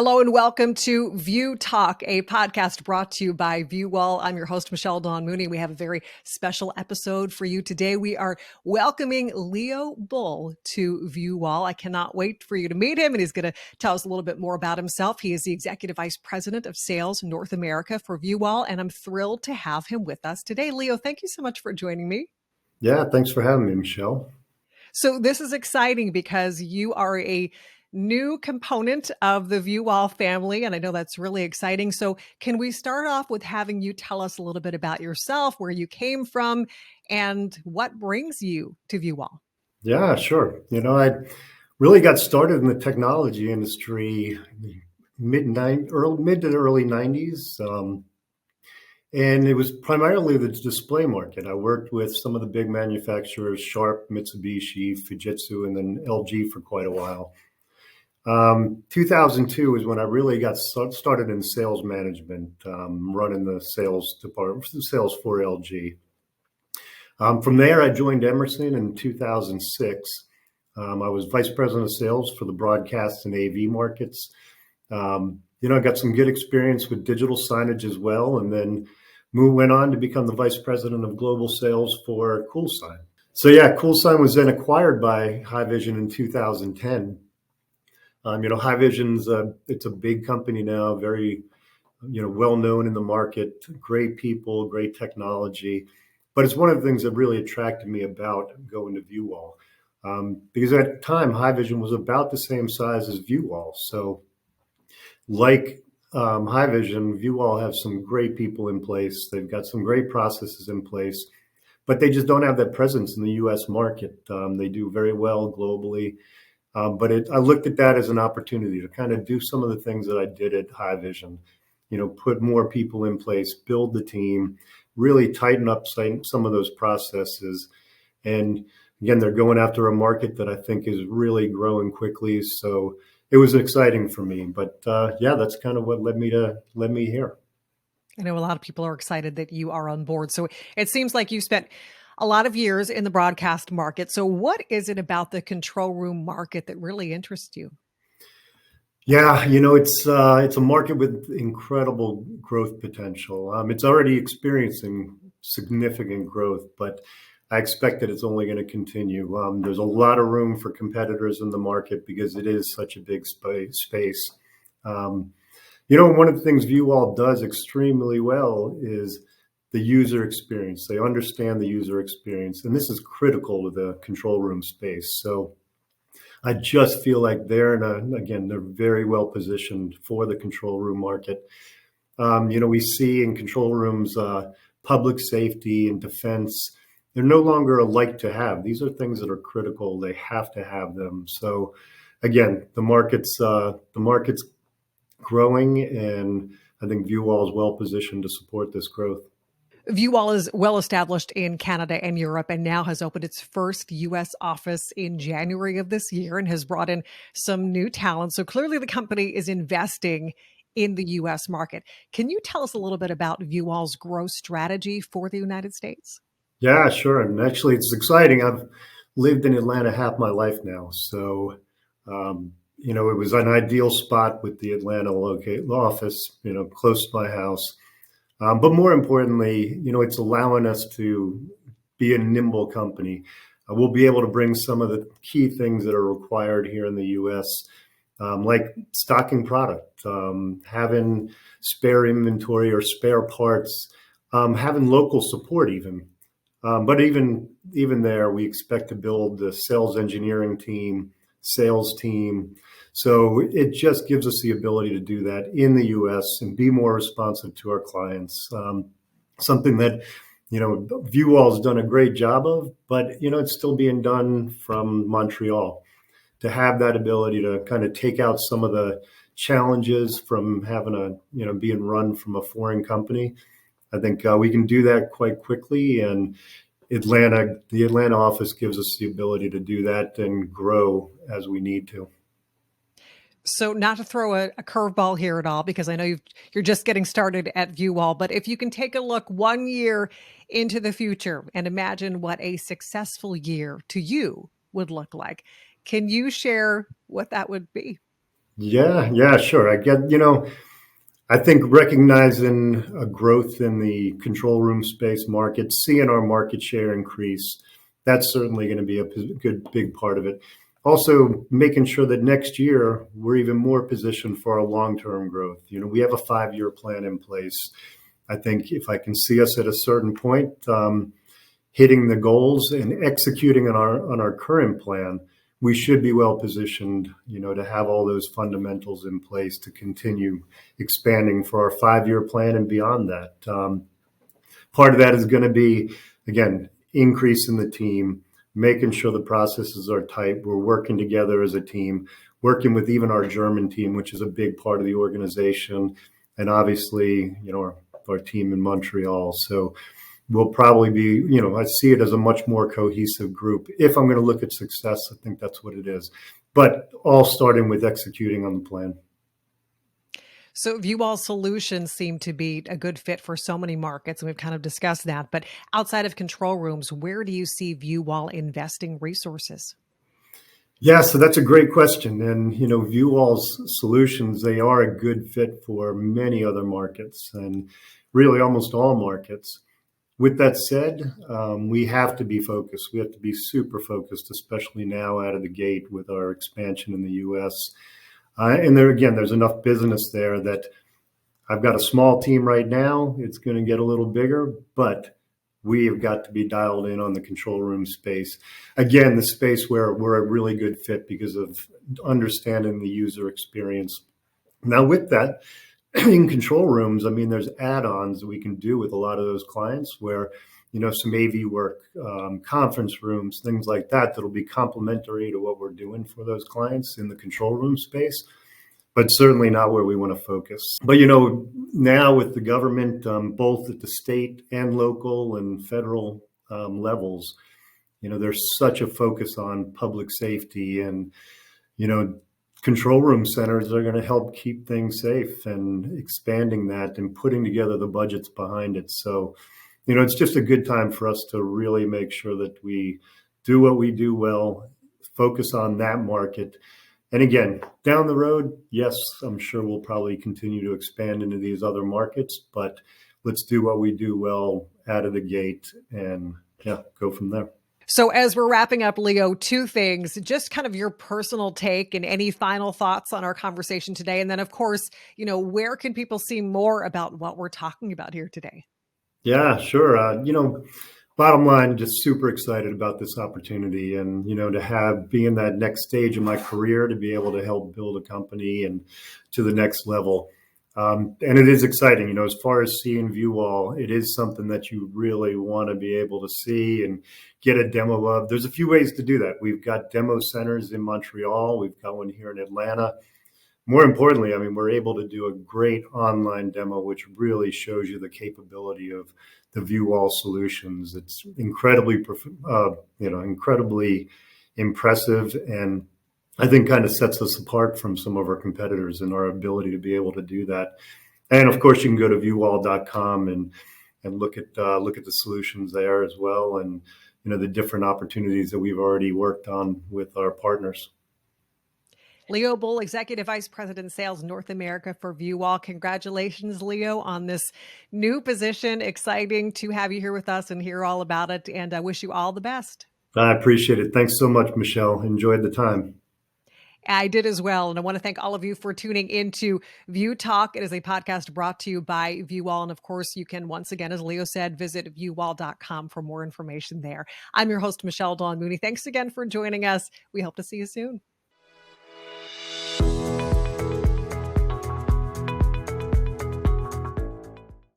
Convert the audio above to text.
Hello and welcome to VuTalk, a podcast brought to you by VuWall. I'm your host, Michelle Dawn Mooney. We have a very special episode for you today. We are welcoming Leo Bull to VuWall. I cannot wait for you to meet him, and he's going to tell us a little bit more about himself. He is the Executive Vice President of Sales North America for VuWall, and I'm thrilled to have him with us today. Leo, thank you so much for joining me. Yeah, thanks for having me, Michelle. So this is exciting because you are a new component of the VuWall family, and I know that's really exciting. So can we start off with having you tell us a little bit about yourself, where you came from, and what brings you to VuWall? Yeah, sure. I really got started in the technology industry mid to the early 90s. And it was primarily the display market. I worked with some of the big manufacturers, Sharp, Mitsubishi, Fujitsu, and then LG for quite a while. 2002 is when I really got started in sales management, running the sales department, sales for LG. From there, I joined Emerson in 2006. I was vice president of sales for the broadcast and AV markets. I got some good experience with digital signage as well, and then went on to become the vice president of global sales for CoolSign. So yeah, CoolSign was then acquired by Haivision in 2010. Haivision's it's a big company now, very well known in the market, great people, great technology. But it's one of the things that really attracted me about going to VuWall, because at the time Haivision was about the same size as VuWall. So like Haivision, VuWall have some great people in place. They've got some great processes in place, but they just don't have that presence in the U.S. market. They do very well globally. But I looked at that as an opportunity to kind of do some of the things that I did at Haivision, put more people in place, build the team, really tighten up some of those processes. And again, they're going after a market that I think is really growing quickly. So it was exciting for me. But yeah, that's kind of what led me here. I know a lot of people are excited that you are on board. So it seems like you spent a lot of years in the broadcast market. So what is it about the control room market that really interests you? Yeah, it's a market with incredible growth potential. It's already experiencing significant growth, but I expect that it's only going to continue. There's a lot of room for competitors in the market because it is such a big space. One of the things VuWall does extremely well is the user experience. They understand the user experience, and this is critical to the control room space. So I just feel like they're very well positioned for the control room market. We see in control rooms, public safety and defense, they're no longer a like to have. These are things that are critical. They have to have them. So again, the market's growing, and I think VuWall is well positioned to support this growth. VuWall is well established in Canada and Europe and now has opened its first U.S. office in January of this year and has brought in some new talent. So clearly the company is investing in the U.S. market. Can you tell us a little bit about VuWall's growth strategy for the United States? Yeah, sure. And actually, it's exciting. I've lived in Atlanta half my life now. So, it was an ideal spot with the Atlanta office, close to my house. But more importantly, it's allowing us to be a nimble company. We'll be able to bring some of the key things that are required here in the U.S., like stocking product, having spare inventory or spare parts, having local support even. But even there, we expect to build the sales engineering team, sales team. So it just gives us the ability to do that in the U.S. and be more responsive to our clients. Something that, VuWall has done a great job of, but, it's still being done from Montreal. To have that ability to kind of take out some of the challenges from having being run from a foreign company. I think we can do that quite quickly, and the Atlanta office gives us the ability to do that and grow as we need to. So not to throw a curveball here at all, because I know you're just getting started at VuWall, but if you can take a look 1 year into the future and imagine what a successful year to you would look like, can you share what that would be? Yeah, sure. I think recognizing a growth in the control room space market, seeing our market share increase, that's certainly going to be a good big part of it. Also, making sure that next year we're even more positioned for our long-term growth. We have a 5-year plan in place. I think if I can see us at a certain point, hitting the goals and executing on our current plan, we should be well positioned, to have all those fundamentals in place to continue expanding for our 5-year plan and beyond that. Part of that is going to be, again, increasing the team, making sure the processes are tight. We're working together as a team, working with even our German team, which is a big part of the organization, and obviously, our team in Montreal. So we'll probably be, I see it as a much more cohesive group. If I'm going to look at success, I think that's what it is. But all starting with executing on the plan. So VuWall solutions seem to be a good fit for so many markets, and we've kind of discussed that. But outside of control rooms, where do you see VuWall investing resources? Yeah, so that's a great question. And, VuWall's solutions, they are a good fit for many other markets and really almost all markets. With that said, we have to be focused. We have to be super focused, especially now out of the gate with our expansion in the U.S. And there's enough business there that I've got a small team right now. It's going to get a little bigger, but we have got to be dialed in on the control room space. Again, the space where we're a really good fit because of understanding the user experience. Now, with that, in control rooms, there's add-ons that we can do with a lot of those clients where, some AV work, conference rooms, things like that, that'll be complementary to what we're doing for those clients in the control room space, but certainly not where we want to focus. But, now with the government, both at the state and local and federal levels, there's such a focus on public safety and, control room centers are going to help keep things safe and expanding that and putting together the budgets behind it. So, it's just a good time for us to really make sure that we do what we do well, focus on that market. And again, down the road, yes, I'm sure we'll probably continue to expand into these other markets, but let's do what we do well out of the gate and go from there. So as we're wrapping up, Leo, two things, just kind of your personal take and any final thoughts on our conversation today. And then, of course, where can people see more about what we're talking about here today? Yeah, sure. Bottom line, just super excited about this opportunity and, to be in that next stage of my career, to be able to help build a company and to the next level. And it is exciting, as far as seeing VuWall, it is something that you really want to be able to see and get a demo of. There's a few ways to do that. We've got demo centers in Montreal. We've got one here in Atlanta. More importantly, we're able to do a great online demo, which really shows you the capability of the VuWall solutions. It's incredibly impressive, and I think kind of sets us apart from some of our competitors in our ability to be able to do that. And of course, you can go to VuWall.com and look at the solutions there as well, and the different opportunities that we've already worked on with our partners. Leo Bull, Executive Vice President, Sales North America for VuWall. Congratulations, Leo, on this new position. Exciting to have you here with us and hear all about it. And I wish you all the best. I appreciate it. Thanks so much, Michelle. Enjoyed the time. I did as well. And I want to thank all of you for tuning into VuTalk. It is a podcast brought to you by VuWall. And of course, you can, once again, as Leo said, visit VuWall.com for more information there. I'm your host, Michelle Dawn Mooney. Thanks again for joining us. We hope to see you soon.